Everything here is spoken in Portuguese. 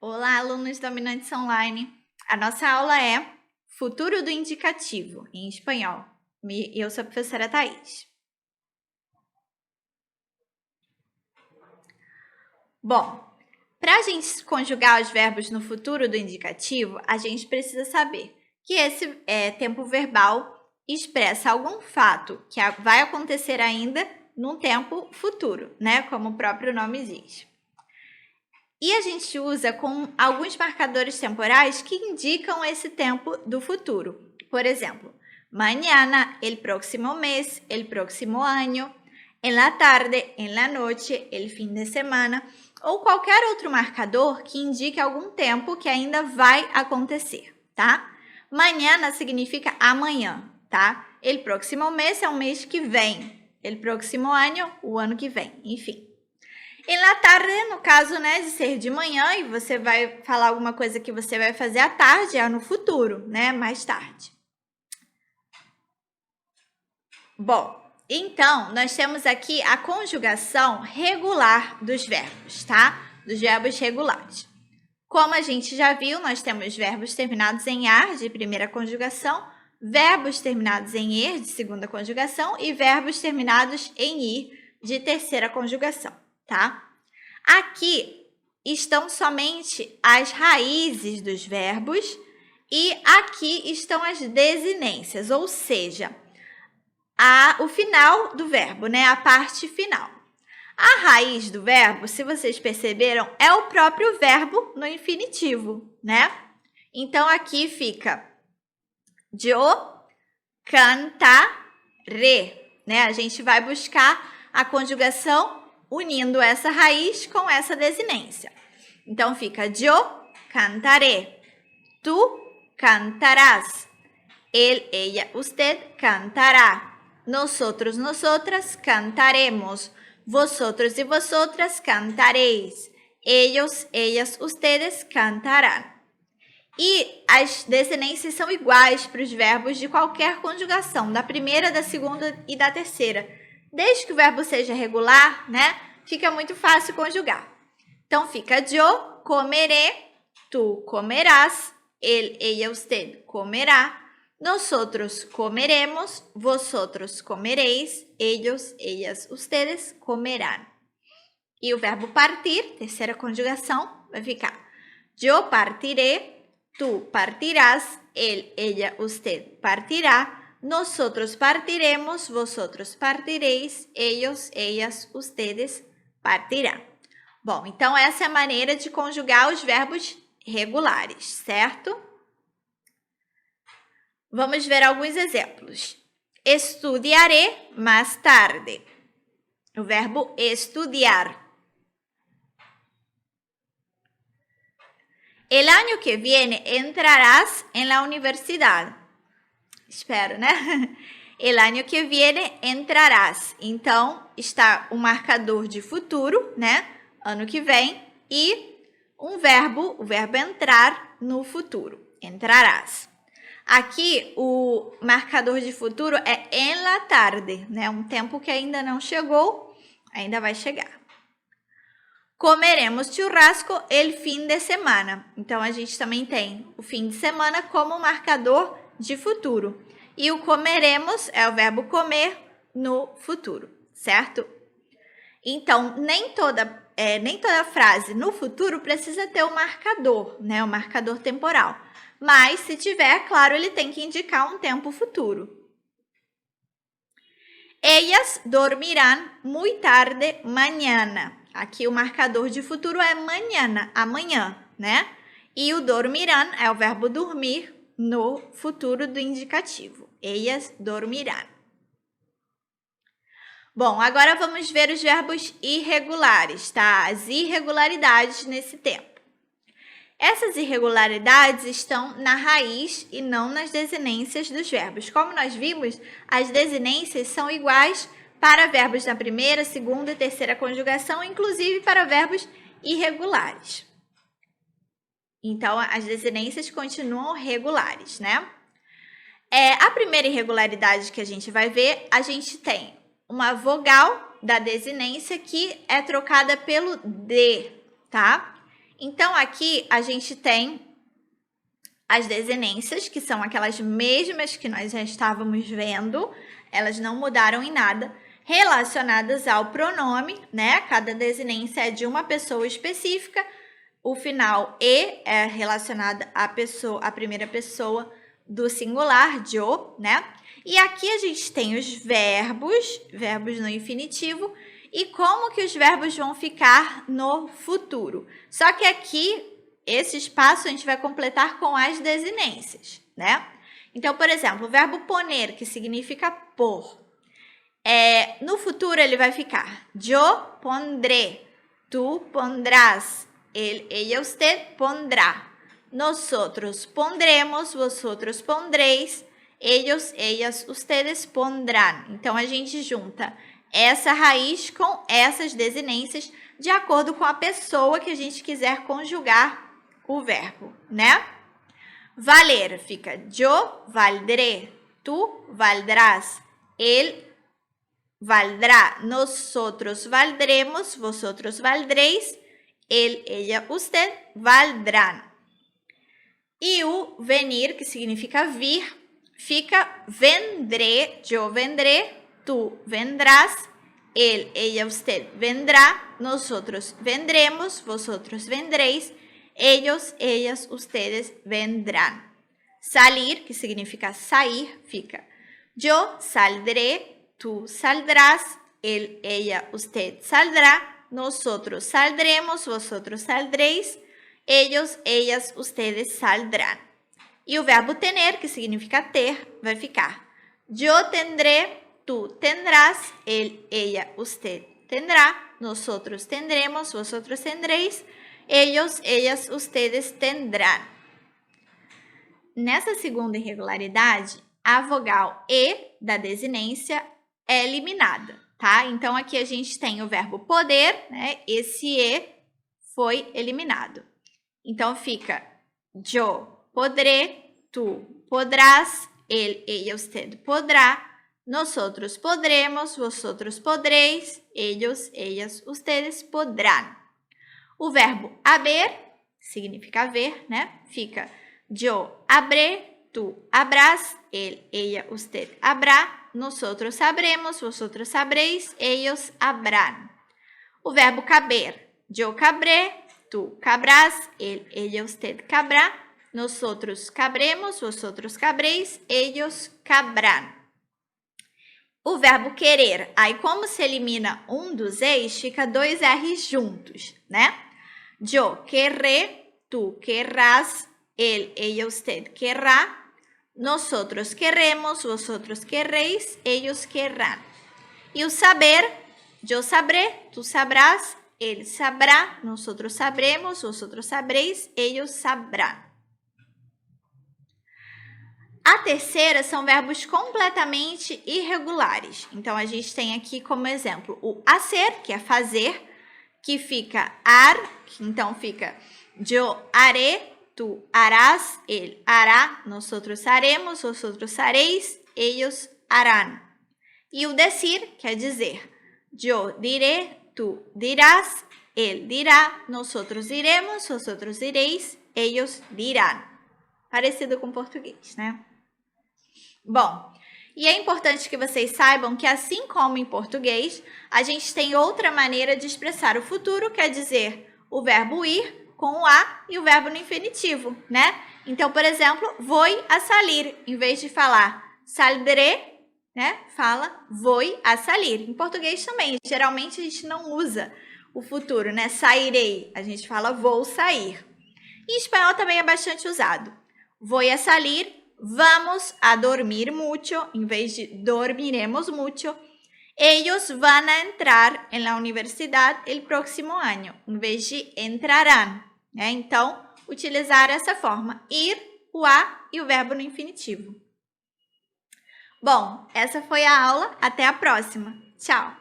Olá, alunos dominantes online. A nossa aula é Futuro do Indicativo, em espanhol. Eu sou a professora Thaís. Bom, para a gente conjugar os verbos no futuro do indicativo, a gente precisa saber que esse tempo verbal expressa algum fato que vai acontecer ainda num tempo futuro, né? Como o próprio nome diz. E a gente usa com alguns marcadores temporais que indicam esse tempo do futuro. Por exemplo, mañana, el próximo mes, el próximo año, en la tarde, en la noche, el fin de semana, ou qualquer outro marcador que indique algum tempo que ainda vai acontecer, tá? Mañana significa amanhã, tá? El próximo mes é o mês que vem. El próximo año, o ano que vem, enfim. E na tarde, no caso, né, de ser de manhã, e você vai falar alguma coisa que você vai fazer à tarde, é no futuro, né, mais tarde. Bom, então, nós temos aqui a conjugação regular dos verbos, tá? Dos verbos regulares. Como a gente já viu, nós temos verbos terminados em ar, de primeira conjugação, verbos terminados em er, de segunda conjugação, e verbos terminados em ir, de terceira conjugação. Tá? Aqui estão somente as raízes dos verbos e aqui estão as desinências, ou seja, o final do verbo, né? A parte final. A raiz do verbo, se vocês perceberam, é o próprio verbo no infinitivo, né? Então, aqui fica yo cantaré, né? A gente vai buscar a conjugação unindo essa raiz com essa desinência. Então, fica yo cantaré, tú cantarás, él, ella, usted cantará, nosotros, nosotras cantaremos, vosotros y vosotras cantaréis, ellos, ellas, ustedes cantarán. E as desinências são iguais para os verbos de qualquer conjugação, da primeira, da segunda e da terceira. Desde que o verbo seja regular, né? Fica muito fácil conjugar. Então, fica yo comeré, tú comerás, él, ella, usted comerá, nosotros comeremos, vosotros comeréis, ellos, ellas, ustedes comerán. E o verbo partir, terceira conjugação, vai ficar yo partiré, tú partirás, él, ella, usted partirá, nosotros partiremos, vosotros partiréis, ellos, ellas, ustedes partirán. Bom, então essa é a maneira de conjugar os verbos regulares, certo? Vamos ver alguns exemplos. Estudiaré más tarde. O verbo estudiar. El año que viene entrarás en la universidad. Espero, né? El año que viene entrarás. Então, está o marcador de futuro, né? Ano que vem. E o verbo entrar no futuro. Entrarás. Aqui, o marcador de futuro é en la tarde, né? Um tempo que ainda não chegou, ainda vai chegar. Comeremos churrasco el fin de semana. Então, a gente também tem o fim de semana como marcador de futuro. E o comeremos é o verbo comer no futuro, certo? Então, nem toda frase no futuro precisa ter um marcador, né? Um marcador temporal. Mas, se tiver, claro, ele tem que indicar um tempo futuro. Ellas dormirán muy tarde mañana. Aqui o marcador de futuro é mañana, amanhã, né? E o dormirán é o verbo dormir no futuro do indicativo. Ellas dormirán. Bom, agora vamos ver os verbos irregulares, tá? As irregularidades nesse tempo. Essas irregularidades estão na raiz e não nas desinências dos verbos. Como nós vimos, as desinências são iguais para verbos na primeira, segunda e terceira conjugação, inclusive para verbos irregulares. Então, as desinências continuam regulares, né? A primeira irregularidade que a gente vai ver, a gente tem uma vogal da desinência que é trocada pelo D, tá? Então, aqui a gente tem as desinências, que são aquelas mesmas que nós já estávamos vendo, elas não mudaram em nada, relacionadas ao pronome, né? Cada desinência é de uma pessoa específica, o final "e" é relacionado à primeira pessoa do singular, yo, né? E aqui a gente tem os verbos no infinitivo, e como que os verbos vão ficar no futuro. Só que aqui, esse espaço a gente vai completar com as desinências, né? Então, por exemplo, o verbo poner, que significa pôr. No futuro, ele vai ficar yo pondré, tu pondrás, ella, usted pondrá. Nosotros pondremos, vosotros pondréis, ellos, ellas, ustedes pondrán. Então, a gente junta essa raiz com essas desinências de acordo com a pessoa que a gente quiser conjugar o verbo, né? Valer fica yo valdré, tu valdrás, él valdrá, nosotros valdremos, vosotros valdréis, él, ella, usted valdrán. E o venir, que significa vir, fica vendré, yo vendré, tú vendrás, él, ella, usted vendrá, nosotros vendremos, vosotros vendréis, ellos, ellas, ustedes vendrán. Salir, que significa sair, fica yo saldré, tú saldrás, él, ella, usted saldrá, nosotros saldremos, vosotros saldréis, ellos, ellas, ustedes saldrán. E o verbo tener, que significa ter, vai ficar yo tendré, tú tendrás, él, ella, usted tendrá, nosotros tendremos, vosotros tendréis, ellos, ellas, ustedes tendrán. Nessa segunda irregularidade, a vogal E da desinência é eliminada, tá? Então, aqui a gente tem o verbo poder, né? Esse E foi eliminado. Então, fica yo podré, tú podrás, él, ella, usted podrá, nosotros podremos, vosotros podréis, ellos, ellas, ustedes podrán. O verbo haber, significa haver, né? Fica yo habré, tú habrás, él, ella, usted habrá, nosotros sabremos, vosotros sabréis, ellos habrán. O verbo caber, yo cabré, tú cabrás, él, ella, usted cabrá, nosotros cabremos, vosotros cabréis, ellos cabrán. O verbo querer, aí como se elimina um dos eis, fica dois R's juntos, né? Yo querré, tú querrás, él, ella, usted querrá, nosotros querremos, vosotros querréis, ellos querrán. E o saber, yo sabré, tú sabrás, él sabrá, nosotros sabremos, vosotros sabréis, ellos sabrán. A terceira são verbos completamente irregulares. Então, a gente tem aqui como exemplo o hacer, que é fazer, que fica ar, que então fica yo haré, tú harás, él hará, nosotros haremos, vosotros haréis, ellos harán. E o decir quer dizer yo diré, tú dirás, él dirá, nosotros diremos, vosotros diréis, ellos dirán. Parecido com português, né? Bom, e é importante que vocês saibam que, assim como em português, a gente tem outra maneira de expressar o futuro, quer dizer, o verbo ir com o a e o verbo no infinitivo, né? Então, por exemplo, voy a salir, em vez de falar saldré, né? Fala voy a salir. Em português também, geralmente a gente não usa o futuro, né? Sairei, a gente fala vou sair. Em espanhol também é bastante usado. Voy a salir, vamos a dormir mucho, em vez de dormiremos mucho. Ellos van a entrar en la universidad el próximo año, em vez de entrarán. Né? Então, utilizar essa forma, ir, o a e o verbo no infinitivo. Bom, essa foi a aula. Até a próxima. Tchau!